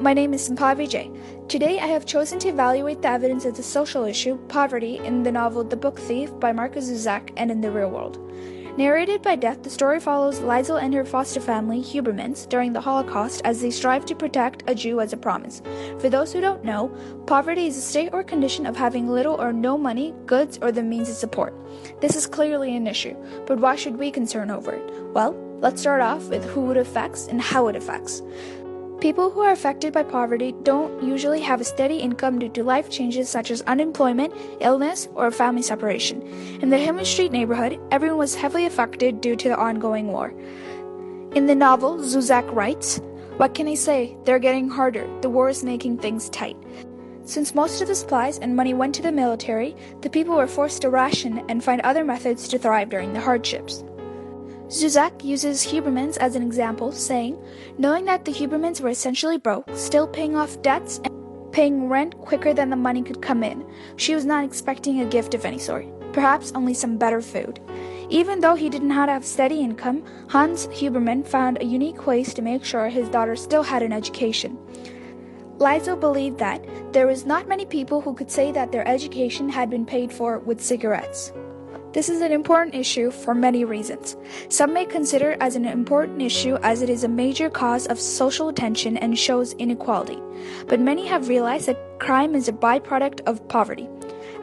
my name is Sampavi Vijay. Today I have chosen to evaluate the evidence of the social issue, poverty, in the novel The Book Thief by Markus Zusak and in the real world. Narrated by Death, the story follows Liesel and her foster family, Hubermans, during the Holocaust as they strive to protect a Jew as a promise. For those who don't know, poverty is a state or condition of having little or no money, goods, or the means of support. This is clearly an issue, but why should we concern over it? Well, let's start off with who it affects and how it affects. People who are affected by poverty don't usually have a steady income due to life changes such as unemployment, illness, or family separation. In the Himmel Street neighborhood, everyone was heavily affected due to the ongoing war. In the novel, Zusak writes, "What can I say? They're getting harder. The war is making things tight." Since most of the supplies and money went to the military, the people were forced to ration and find other methods to thrive during the hardships. Zusak uses Hubermans as an example, saying, knowing that the Hubermans were essentially broke, still paying off debts and paying rent quicker than the money could come in, she was not expecting a gift of any sort, perhaps only some better food. Even though he didn't have steady income, Hans Huberman found a unique ways to make sure his daughter still had an education. Liesel believed that there was not many people who could say that their education had been paid for with cigarettes. This is an important issue for many reasons. Some may consider it as an important issue as it is a major cause of social tension and shows inequality, but many have realized that crime is a byproduct of poverty.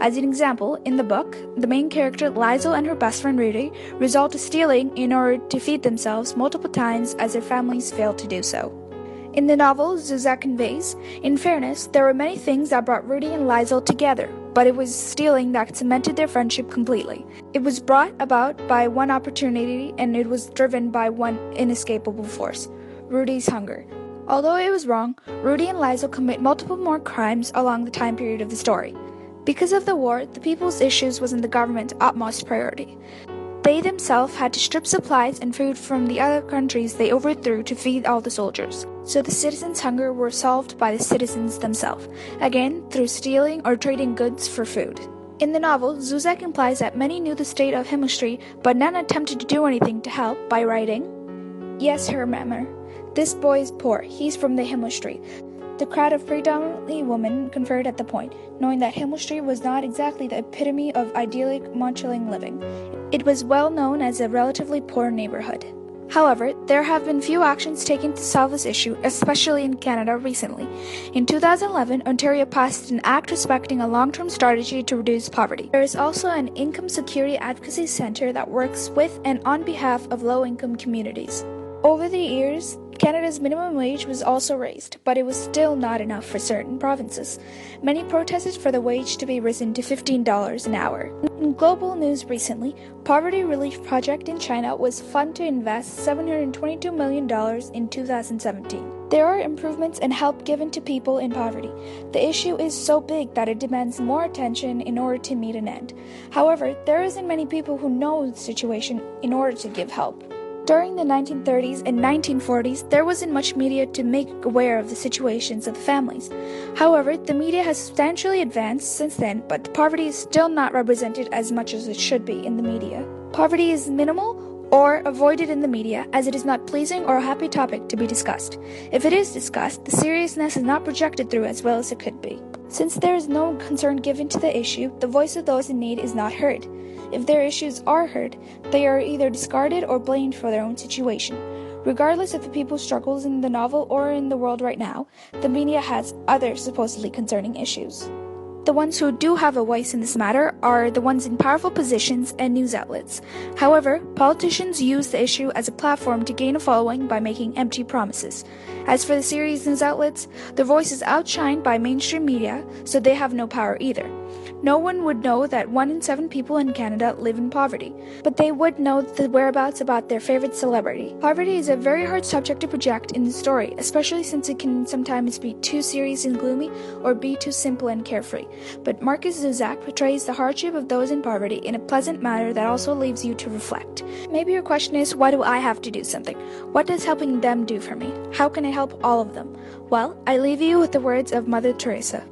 As an example, in the book, the main character Liesel and her best friend Rudy resort to stealing in order to feed themselves multiple times as their families fail to do so. In the novel, Zusak conveys, in fairness, there were many things that brought Rudy and Liesel together, but it was stealing that cemented their friendship completely. It was brought about by one opportunity, and it was driven by one inescapable force, Rudy's hunger. Although it was wrong, Rudy and Liesel commit multiple more crimes along the time period of the story. Because of the war, the people's issues was in the government's utmost priority. They themselves had to strip supplies and food from the other countries they overthrew to feed all the soldiers. So the citizens' hunger were solved by the citizens themselves, again through stealing or trading goods for food. In the novel, Zusak implies that many knew the state of Himmel Street, but none attempted to do anything to help by writing, "Yes, Herr Memmer, this boy is poor. He's from the Himmel Street." The crowd of predominantly women conferred at the point, knowing that Himmel Street was not exactly the epitome of idyllic Montrealing living. It was well known as a relatively poor neighborhood. However, there have been few actions taken to solve this issue, especially in Canada recently. In 2011, Ontario passed an act respecting a long-term strategy to reduce poverty. There is also an income security advocacy center that works with and on behalf of low-income communities. Over the years, Canada's minimum wage was also raised, but it was still not enough for certain provinces. Many protested for the wage to be risen to $15 an hour. In global news recently, Poverty Relief Project in China was funded to invest $722 million in 2017. There are improvements and help given to people in poverty. The issue is so big that it demands more attention in order to meet an end. However, there isn't many people who know the situation in order to give help. During the 1930s and 1940s, there wasn't much media to make aware of the situations of the families. However, the media has substantially advanced since then, but poverty is still not represented as much as it should be in the media. Poverty is minimal or avoided in the media as it is not pleasing or a happy topic to be discussed. If it is discussed, the seriousness is not projected through as well as it could be. Since there is no concern given to the issue, the voice of those in need is not heard. If their issues are heard, they are either discarded or blamed for their own situation. Regardless of the people's struggles in the novel or in the world right now, the media has other supposedly concerning issues. The ones who do have a voice in this matter are the ones in powerful positions and news outlets. However, politicians use the issue as a platform to gain a following by making empty promises. As for the series news outlets, their voice is outshined by mainstream media, so they have no power either. No one would know that 1 in 7 people in Canada live in poverty, but they would know the whereabouts about their favorite celebrity. Poverty is a very hard subject to project in the story, especially since it can sometimes be too serious and gloomy or be too simple and carefree. But Markus Zusak portrays the hardship of those in poverty in a pleasant manner that also leaves you to reflect. Maybe your question is, why do I have to do something? What does helping them do for me? How can I help all of them? Well, I leave you with the words of Mother Teresa.